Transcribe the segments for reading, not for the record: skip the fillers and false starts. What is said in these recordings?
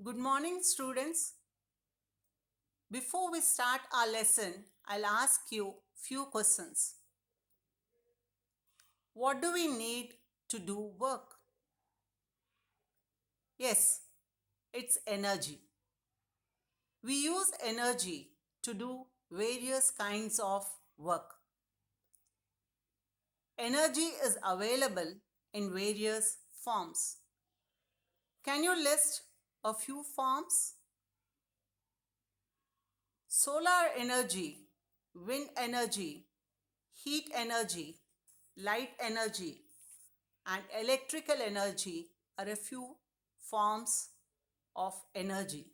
Good morning, students. Before we start our lesson, I'll ask you few questions. What do we need to do work? Yes, it's energy. We use energy to do various kinds of work. Energy is available in various forms. Can you list a few forms? Solar energy, wind energy, heat energy, light energy, and electrical energy are a few forms of energy.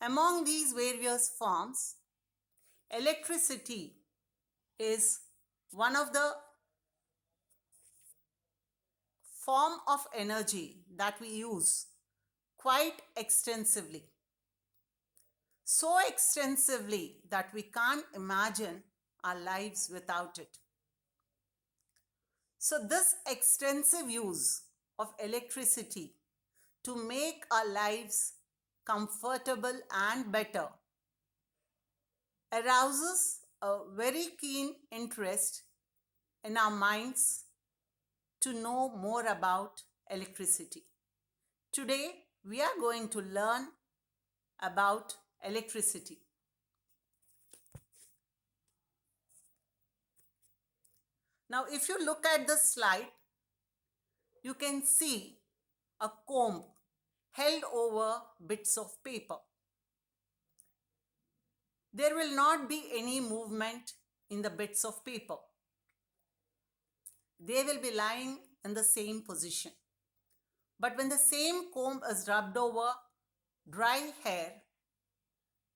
Among these various forms, electricity is one of the form of energy that we use quite extensively. So extensively that we can't imagine our lives without it. So this extensive use of electricity to make our lives comfortable and better arouses a very keen interest in our minds to know more about electricity. Today, we are going to learn about electricity. Now, if you look at the slide, you can see a comb held over bits of paper. There will not be any movement in the bits of paper. They will be lying in the same position. But when the same comb is rubbed over dry hair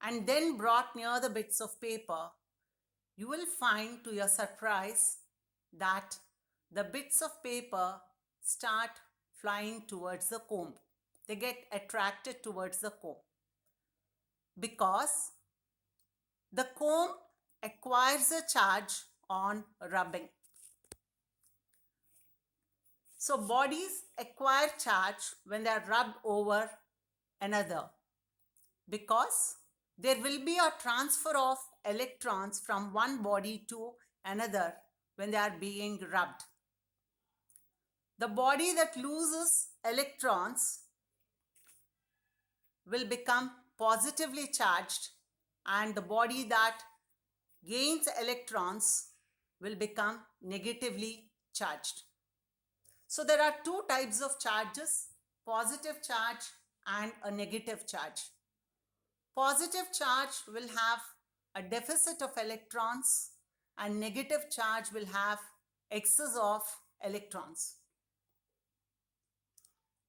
and then brought near the bits of paper, you will find to your surprise that the bits of paper start flying towards the comb. They get attracted towards the comb because the comb acquires a charge on rubbing. So bodies acquire charge when they are rubbed over another because there will be a transfer of electrons from one body to another when they are being rubbed. The body that loses electrons will become positively charged and the body that gains electrons will become negatively charged. So there are two types of charges, positive charge and a negative charge. Positive charge will have a deficit of electrons and negative charge will have excess of electrons.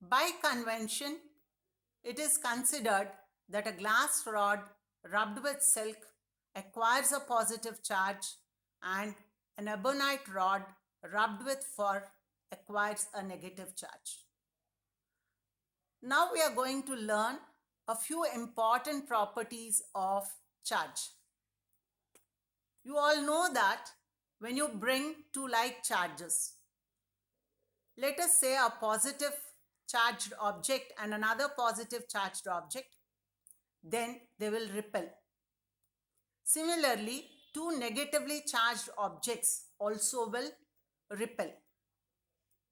By convention, it is considered that a glass rod rubbed with silk acquires a positive charge and an ebonite rod rubbed with fur acquires a negative charge. Now we are going to learn a few important properties of charge. You all know that when you bring two like charges, let us say a positive charged object and another positive charged object, then they will repel. Similarly, two negatively charged objects also will repel.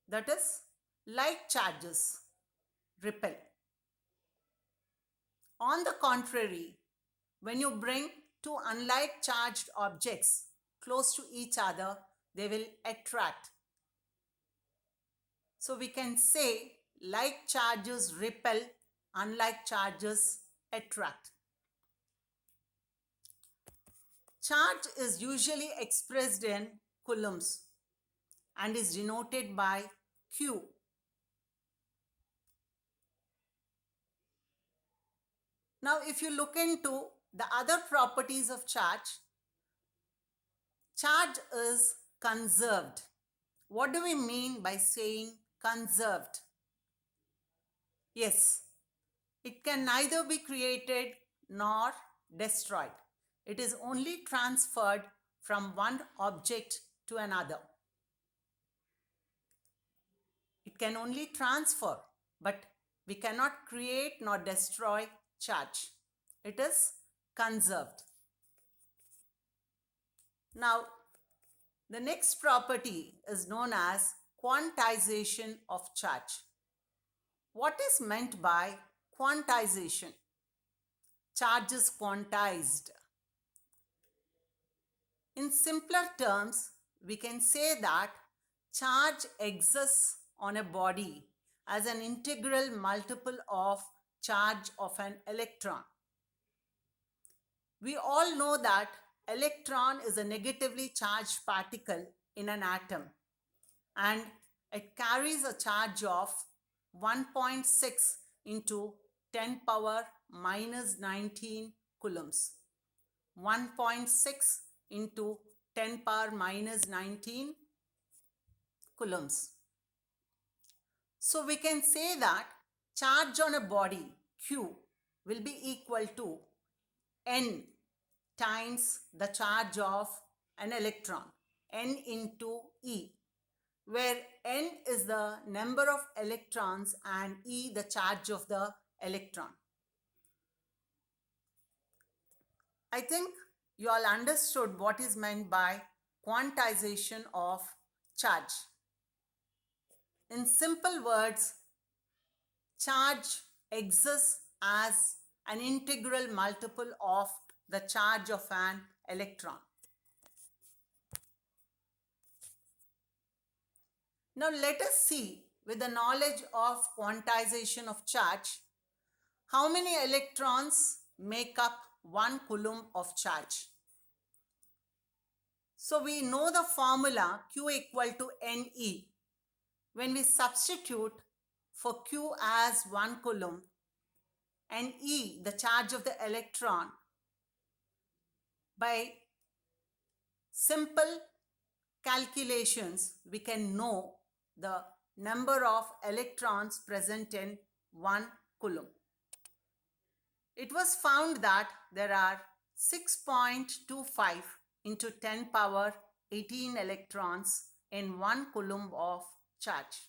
That is, like charges repel. On the contrary, when you bring two unlike charged objects close to each other, they will attract. So we can say like charges repel, unlike charges attract. Charge is usually expressed in coulombs and is denoted by Q. Now, if you look into the other properties of charge is conserved. What do we mean by saying conserved? Yes, it can neither be created nor destroyed. It is only transferred from one object to another. It can only transfer, but We cannot create nor destroy charge. It is conserved. Now, the next property is known as quantization of charge. What is meant by quantization? Charge is quantized. In simpler terms, we can say that charge exists on a body as an integral multiple of charge of an electron. We all know that electron is a negatively charged particle in an atom, and it carries a charge of 1.6 into 10 power minus 19 coulombs. 1.6 into 10 power minus 19 coulombs. So we can say that charge on a body Q will be equal to N times the charge of an electron, N into E, where N is the number of electrons and E the charge of the electron. I think you all understood what is meant by quantization of charge. In simple words, charge exists as an integral multiple of the charge of an electron. Now let us see, with the knowledge of quantization of charge, how many electrons make up 1 coulomb of charge. So we know the formula Q equal to Ne. When we substitute for Q as 1 coulomb and E the charge of the electron, by simple calculations we can know the number of electrons present in 1 coulomb. It was found that there are 6.25 into 10 power 18 electrons in 1 coulomb of charge.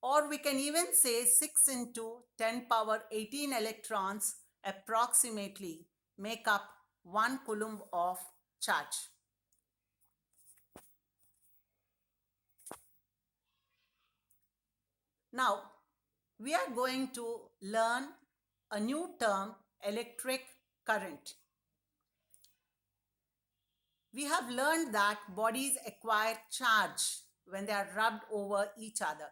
Or we can even say 6 into 10 power 18 electrons approximately make up 1 coulomb of charge. Now, we are going to learn a new term, electric current. We have learned that bodies acquire charge when they are rubbed over each other.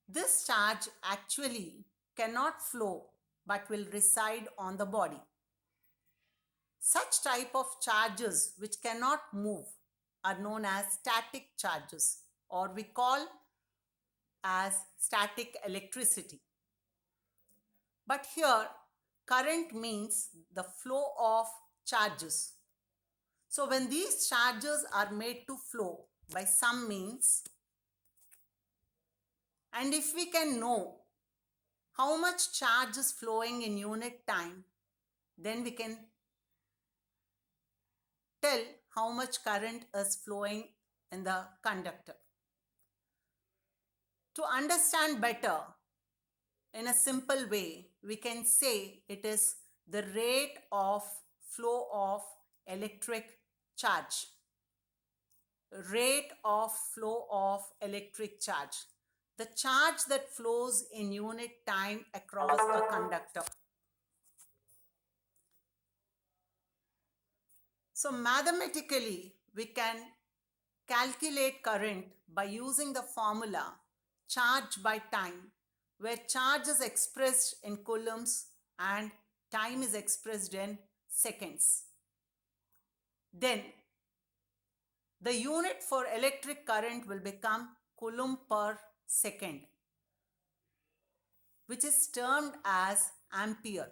This charge actually cannot flow but will reside on the body. Such type of charges which cannot move are known as static charges, or we call as static electricity. But here, current means the flow of charges. So when these charges are made to flow by some means, and if we can know how much charge is flowing in unit time, then we can tell how much current is flowing in the conductor. To understand better, in a simple way, we can say it is the rate of flow of electric charge. Rate of flow of electric charge. The charge that flows in unit time across a conductor. So mathematically, we can calculate current by using the formula charge by time, where charge is expressed in coulombs and time is expressed in seconds. Then the unit for electric current will become coulomb per second, which is termed as ampere.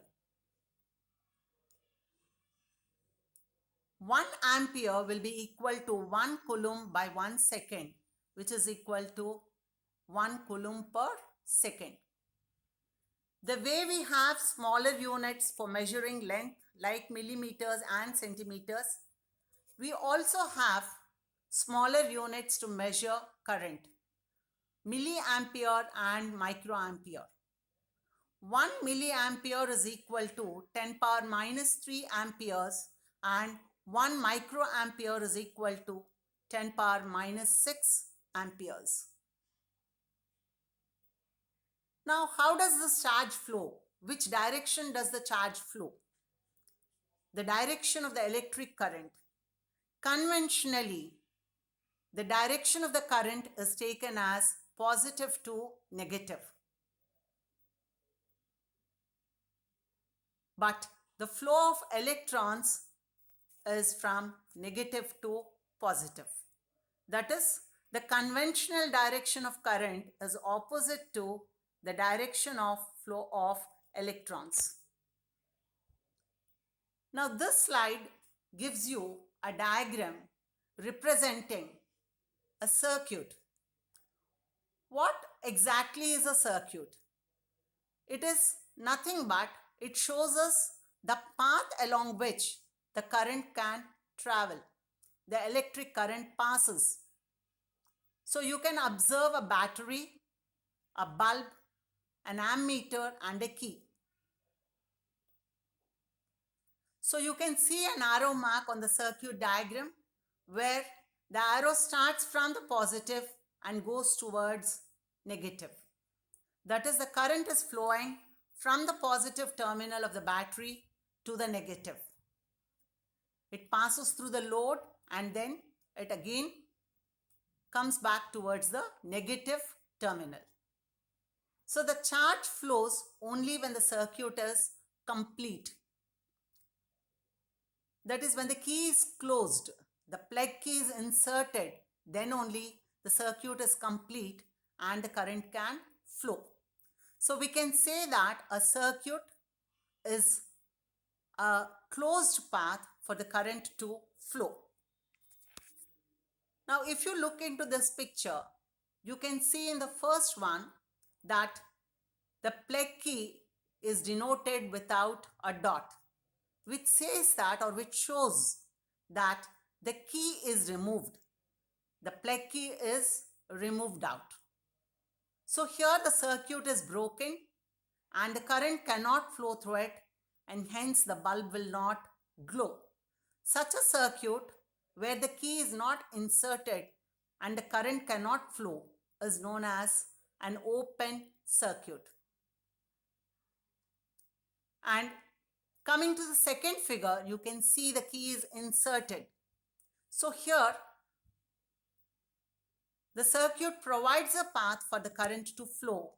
1 ampere will be equal to 1 coulomb by 1 second, which is equal to 1 coulomb per second. The way we have smaller units for measuring length like millimeters and centimeters, we also have smaller units to measure current. milliampere and microampere. 1 milliampere is equal to 10 power minus 3 amperes and 1 microampere is equal to 10 power minus 6 amperes. Now, how does this charge flow? Which direction does the charge flow? The direction of the electric current. Conventionally, the direction of the current is taken as positive to negative. But the flow of electrons is from negative to positive. That is, the conventional direction of current is opposite to the direction of flow of electrons. Now, this slide gives you a diagram representing a circuit. What exactly is a circuit? It is nothing but it shows us the path along which the current can travel. The electric current passes. So you can observe a battery, a bulb, an ammeter and a key. So you can see an arrow mark on the circuit diagram where the arrow starts from the positive and goes towards negative. That is, the current is flowing from the positive terminal of the battery to the negative. It passes through the load and then it again comes back towards the negative terminal. So the charge flows only when the circuit is complete. That is, when the key is closed, the plug key is inserted, then only the circuit is complete and the current can flow. So we can say that a circuit is a closed path for the current to flow. Now, if you look into this picture, you can see in the first one that the plug key is denoted without a dot, which says that, or which shows that the key is removed. The plug key is removed out. So here the circuit is broken and the current cannot flow through it, and hence the bulb will not glow. Such a circuit where the key is not inserted and the current cannot flow is known as an open circuit. And coming to the second figure, you can see the key is inserted. So here, the circuit provides a path for the current to flow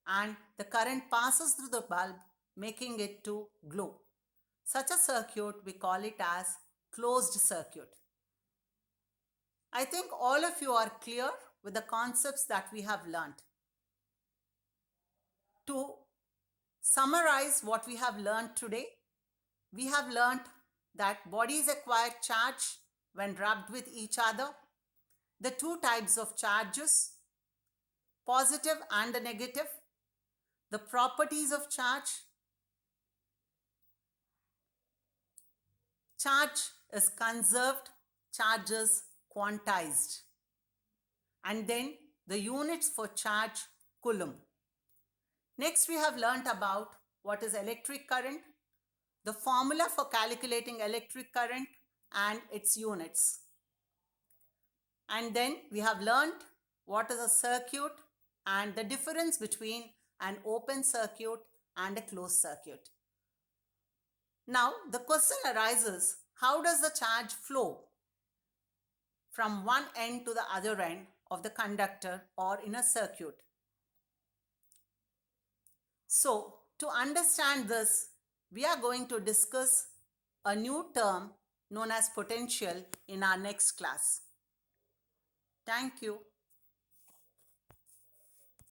and the current passes through the bulb, making it to glow. Such a circuit, we call it as closed circuit. I think all of you are clear with the concepts that we have learnt. To summarize what we have learned today, we have learnt that bodies acquire charge when rubbed with each other, the two types of charges, positive and the negative, the properties of charge. Charge is conserved, charge is quantized. And then the units for charge, coulomb. Next, we have learnt about what is electric current, the formula for calculating electric current and its units. And then we have learnt what is a circuit and the difference between an open circuit and a closed circuit. Now, the question arises, how does the charge flow from one end to the other end of the conductor or in a circuit? So, to understand this, we are going to discuss a new term known as potential in our next class. Thank you.